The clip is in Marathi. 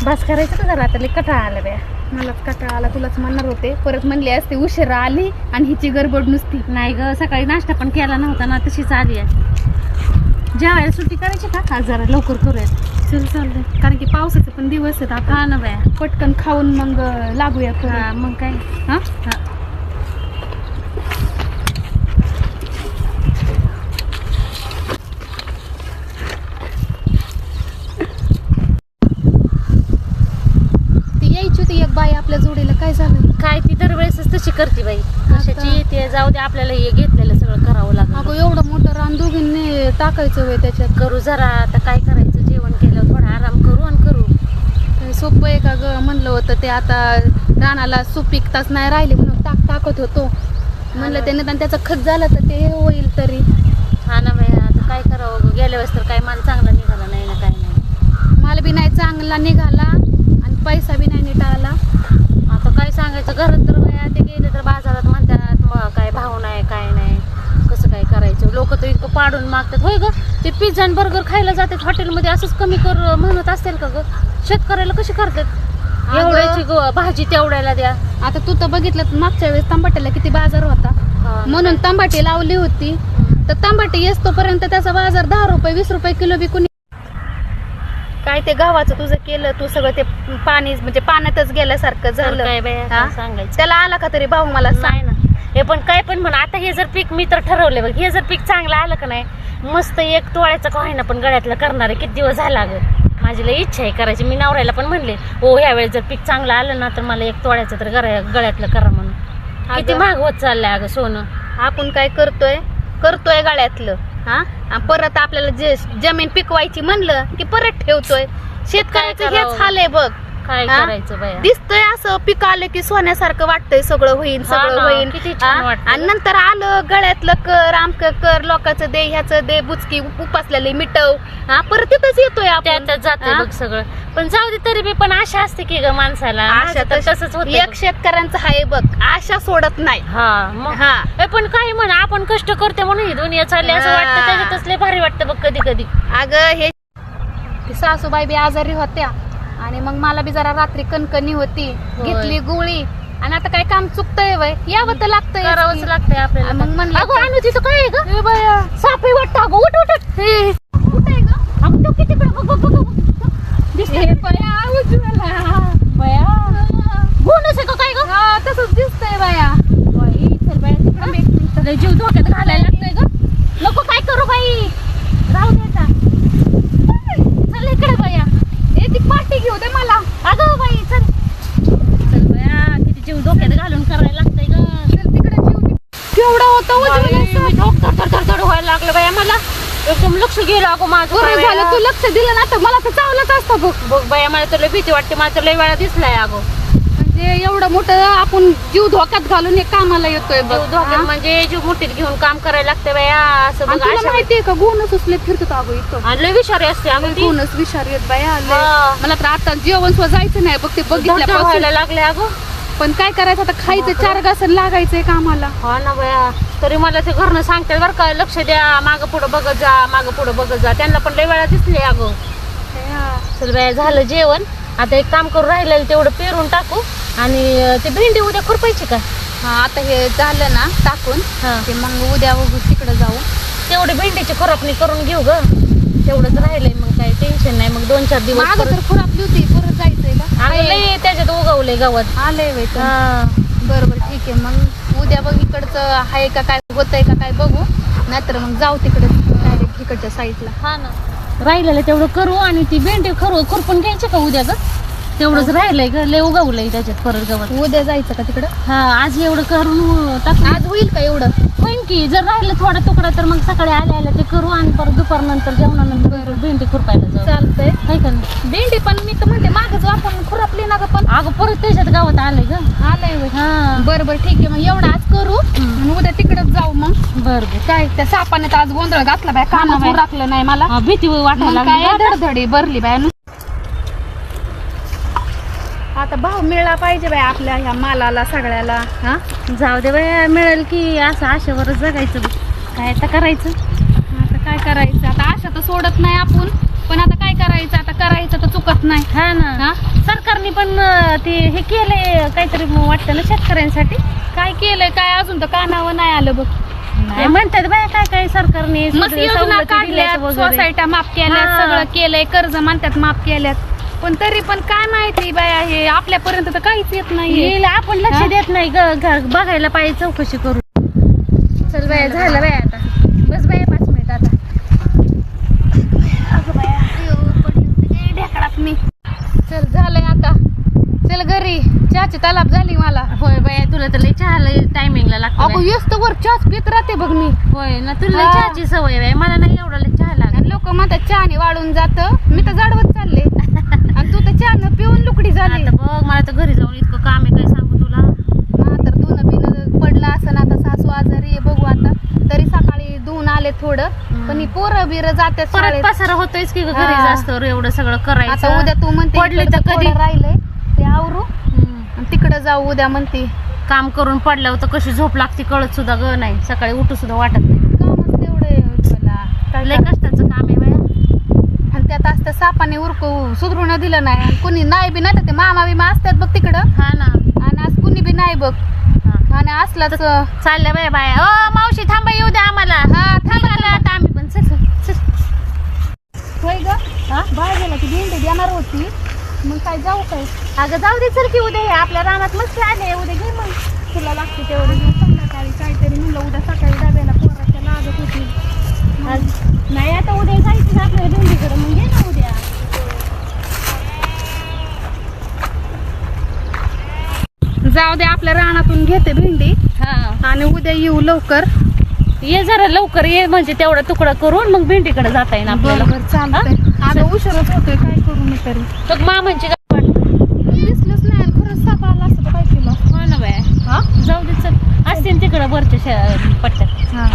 बस करायचं का जरा आता लई कटाळा आला बाया. मलाच कंटाळा आला, तुलाच म्हणणार होते. परत म्हणली असते उशिरा आली आणि हिची गडबड नुसती. नाही ग, सकाळी नाश्ता पण केला नव्हता ना, तशीच आली आहे. जेवायला सुट्टी करायची का आज जरा लवकर करूयात. चल चाललंय, कारण की पावसाचे पण दिवस आहेत आता. हा ना बाया, पटकन खाऊन मग लागूया. हा मग काय. हा ती यायची होती एक बाई आपल्या जोडीला, काय झालं? काय ती दरवेळेसच तशी करते बाई. कशाची ते जाऊ दे, आपल्याला हे घेतलेलं सगळं करावं लागतं. अगं एवढं मोठं रान दोघींनी टाकायचं वय त्याच्यात. करू जरा आता, काय करायचं, जेवण केलं थोडा आराम करू आणि करू. काय सोपं आहे का ग? म्हणलं होतं ते आता रानाला सुपीकताच नाही राहिली म्हणून टाकत होतो. म्हणलं ते निदान त्याचं खत झालं तर ते होईल तरी. हा ना बाई, आता काय करावं. गेल्या वेळेस तर काय माल चांगला निघाला नाही ना, काय नाही. माल बी नाही चांगला निघाला आणि पैसा बी नाही नीट आला. आता काय सांगायचं, घरात तर बाया ते गेले तर बाजारात म्हणतात मग काय भाव नाही, काय नाही, कसं काय करायचं. लोक तर इतकं पाडून मागतात. होय ग, ते पिझ्झा आणि बर्गर खायला जातात हॉटेलमध्ये, असंच कमी कर म्हणत असतील का ग? शेतकऱ्याला कशी करतात? एवढ्याची भाजी तेवढ्याला द्या. आता तू तर बघितलं मागच्या वेळेस तंबाट्याला किती बाजार होता, म्हणून तंबाटी लावली होती. तर तंबाटी येतोपर्यंत त्याचा बाजार 10 रुपये 20 रुपये किलो विकून. काय ते गव्हाचं तुझं केलं, तू सगळं ते पाणी म्हणजे पाण्यातच गेल्यासारखं झालं. काय बाया, हा? काय सांगायचं. त्याला आला का तरी भाऊ मला सांग. नाही ना, हे पण काय पण म्हणा. आता हे जर पीक मी तर ठरवले बघ, हे जर पीक चांगलं आलं का नाही, मस्त 1 तोळ्याचं का होईना पण गळ्यातलं करणार आहे. किती दिवस झाला ग, माझी लई इच्छा आहे करायची. मी नवऱ्याला पण म्हणले, हो ह्यावेळेस जर पीक चांगलं आलं ना तर मला 1 तोळ्याचं तर गळ्यातलं करा म्हणून. किती महाग होत चाललंय अगं सोनं. आपण काय करतोय गळ्यातलं. हा, परत आपल्याला जे जमीन पिकवायची म्हणलं की परत ठेवतोय. शेतकऱ्याचं हेच हाल आहे बघ. काय करायचं बाया. दिसतंय असं पीक आलं की सोन्यासारखं वाटतंय, सगळं होईल सगळं होईल. किती छान वाटतं. आणि नंतर आलं गळ्यातलं कर, आमकं कर, लोकांचं दे, ह्याचं दे, बुचकी उपासलेली मिटव. हा, परत तिथंच येतोय आपण, त्यातच जाते बघ सगळं. पण जाऊ दे, तरी बी पण आशा असते की ग माणसाला. आशा तसंच होत. एक शेतकऱ्यांचं आहे बघ, आशा सोडत नाही. हा मग. हा, पण काही म्हणा, आपण कष्ट करते म्हणून ही दुनिया चालली असं वाटतं. त्याच्यातच लय भारी वाटतं बघ कधी कधी. अगं हे सासूबाई बी आजारी होत्या आणि मग मला बी जरा रात्री कणकणी होती, घेतली गोळी. आणि आता काय काम चुकतंय वय, यावं तर लागतंय, करावंच लागतंय आपल्याला. मग म्हणलं अगं आणू तिथं काय आहे ग? सापही वाटतं अगं. उठ उठ उठ. कुठे आहे ग? अगं तो किती बघ बघ बघ दिसतंय बया उज्ज्वला. बया. गुणच आहे का काय ग? हा, तसंच दिसतंय बाया. बाई चल बाया तिकडं. एक मिनिट. लय जीव धोक्यात घालायला लागतोय ग. नको काय करू बाई, राहू दे आता. चल इकडे बाया. ती पाठी घेऊ दे मला. अगं बाई चल. चल बाया, किती जीव धोक्यात घालून करायला लागतंय ग. चल तिकडे जीव. केवढा होता उज्ज्वला. मी धड व्हायला लागलं बाया मला. एकदम लक्ष गेलं अगं माझं. बरं झालं तू लक्ष दिलं ना, तर मला तर चावलंच असतं बघ. बघ बाया, मला तर लय भीती वाटते. मला तर लय वेळा दिसलाय अगं. म्हणजे एवढं मोठं आपण जीव धोक्यात घालून एक कामाला येतोय बघ. जीव धोक्यात म्हणजे जीव मुठीत घेऊन काम करायला लागते बाया. असं आणि बघ. तुला माहितीये का गुणच उचले फिरतात अगं इथं. आणि लय विषारी असते अगं ती. गुणच विचार येत बाया. हा. मला तर आता जेवण सुद्धा जायचं नाही बघ, ते धड बघितल्यापासून. व्हायला लागले अगं. पण काय करायचं आता, खायचं 4 घासन लागायचंय कामाला. हा ना बाया, तरी मला ते घरनं सांगतात बरं का, लक्ष द्या, मागं पुढं बघत जा, मागं पुढं बघत जा. त्यांना पण लय वेळा दिसले अगं. चल बाया, झालं जेवण. आता एक काम करून राहिलेलं तेवढं पेरून टाकू. आणि ते भेंडी उद्या खुरपायची का? हा, आता हे झालं ना टाकून ते मग उद्या तिकडे जाऊ. तेवढी भेंडीची खुरपणी करून घेऊ ग. तेवढंच राहिलंय, मग काही टेन्शन नाही. मग 2-4 दिवस मागं तर खुरापली होती, परत जायचंय का? अगं लय त्याच्यात उगवलंय गवत. आलंय वय. बरोबर ठीक आहे. मग उद्या बघ इकडचं आहे का काय, होतंय का काय बघू. नाहीतर मग जाऊ तिकडे डायरेक्ट इकडच्या साईडला. हा ना, राहिलेलं तेवढं करू. आणि ती भेंडी खुरपून घ्यायची का उद्या ग? तेवढंच राहिलंय ग, लय उगवलंय त्याच्यात परत गवत. उद्या जायचं का तिकडं? हा, आज एवढं करून टाकू. आज होईल का एवढं? होईन की. जर राहिलं थोडा तुकडा तर मग सकाळी आल्या ते करू. आणि परत दुपारनंतर जेवणानंतर भेंडी खुरपायला जाऊ. चालतंय. काय का नाही? भेंडी पण मी तर म्हणते मागच आपण खुरापली ना ग. पण अगं परत त्याच्यात गावात आलंय ग. आलंय वय. हा बरोबर ठीक आहे. मग एवढं आज करू आणि उद्या तिकडच जाऊ. मग बरं काय त्या सापाने तर आज गोंधळ घातला बाय, कामावर राखलं नाही मला. भीती वाटायला काय लागली. धडधडी भरली बाय. आता भाव मिळला पाहिजे बाय आपल्या ह्या मालाला सगळ्याला. हा, जाऊ दे बाय, मिळेल की. असं आशेवरच जगायचं. काय आता करायचं? आता काय करायचं? आता आशा तर सोडत नाही आपण, पण आता काय करायचं? आता करायचं तर चुकत नाही. हा ना. हा, सरकारने पण ते हे केलंय काहीतरी वाटतं ना शेतकऱ्यांसाठी. काय केलंय काय अजून तर कानावर नाही आलं बघ. नाही म्हणतात बाया काय काय सरकारने मस्त योजना सवलती काढल्यात, दिल्यात वगैरे. सोसायट्या माफ केल्यात, हा. सगळं केलंय, कर्ज म्हणतात माफ केल्यात, पण तरी पण काय माहिती बाया हे आपल्यापर्यंत तर काहीच येत नाहीये. येईल, आपण लक्ष हा? देत नाही बघायला पाहिजे, चौकशी करू. चल बाया झालं बाया आता, बस बाया 5 मिनिट आता. अगं बाया, अयो, पडली होती काय ढेकळात मी. चल झालंय आता, चल घरी, चहाची तलाप झाली मला. होय बाया, तुला तर लय चहाला टायमिंगला लागतो अगो बाया. येस तर वर चहाच पित राहते बघ मी. होय ना, तुला लय हा. चहाची सवय बाया, मला नाही एवढा लय चहा लागत. लोक म्हणतात चहाने वाळून जात, मी तर जाडवत चालले आणि तू तर चहानं पिऊन लुकडी झाली. आता बघ, मला तर घरी जाऊन इतकं काम आहे, काय सांगू तुला. हा तर धुणं बिनं पडलं असं आता, सासू आजारी आहे, बघू आता. तरी सकाळी धुवून आले थोडं, पण ही पोरं बिरं जातात परत शाळेत. पसारा होतोयच की ग घरी हा. जास्त एवढं सगळं करायचं. आता उद्या तू म्हणते पडली इकडचं तर कधी? थोडं राहिलंय ते आवरू हम्म. आणि तिकडं जाऊ उद्या म्हणते. काम करून पडल्यावर तर कशी झोप लागते कळत सुद्धा ग नाही, सकाळी उठू सुद्धा वाटत नाही. कामच तेवढे काय लय करणार? कष्टाचं काम आहे बाया. आणि त्यात असतं सापाने उरकू सुधरून दिलं नाही आणि कुणी नाही बी नाही तर ते मामा बिमा असतात बघ तिकडं, हा ना. आणि आज कुणी बी नाही बघ. हा. आणि असलाच चालल्या बाया बाया. ओ मावशी थांबा, येऊ द्या आम्हाला. हा, थांबा, निघालं आता आम्ही पण. चल चल. होय ग. हा? बाळ गेला की भेंडी देणार होती, मग काय जाऊ काय? अगं जाऊ दे, चल की उद्या हे आपल्या रानात मस्त आले, उद्या घे मग. तुला लागते तेवढं घेऊन संध्याकाळी काहीतरी म्हणलं उद्या सकाळी डब्याला पोराच्या लागत होती. आज- नाही आता उद्या जायचं ना आपल्याला भेंडीकडे, मग घे ना उद्या. जाऊ दे, आपल्या रानातून घेते भेंडी हा, आणि उद्या येऊ लवकर. ये जरा लवकर ये, म्हणजे तेवढा तुकडा करून मग भेंडीकडे जाता येईल आपल्याला. बरोबर चालतंय. अगं उशीरच होतोय, काय करू मी तरी. मग मामांची गाठ वाटतं. दिसलंच नाही आणि खरंच साप आला असतं तर काय केलं. हो ना बाया. हा जाऊ दे, चल असतील तिकडं वरच्या पट्ट्यात. हा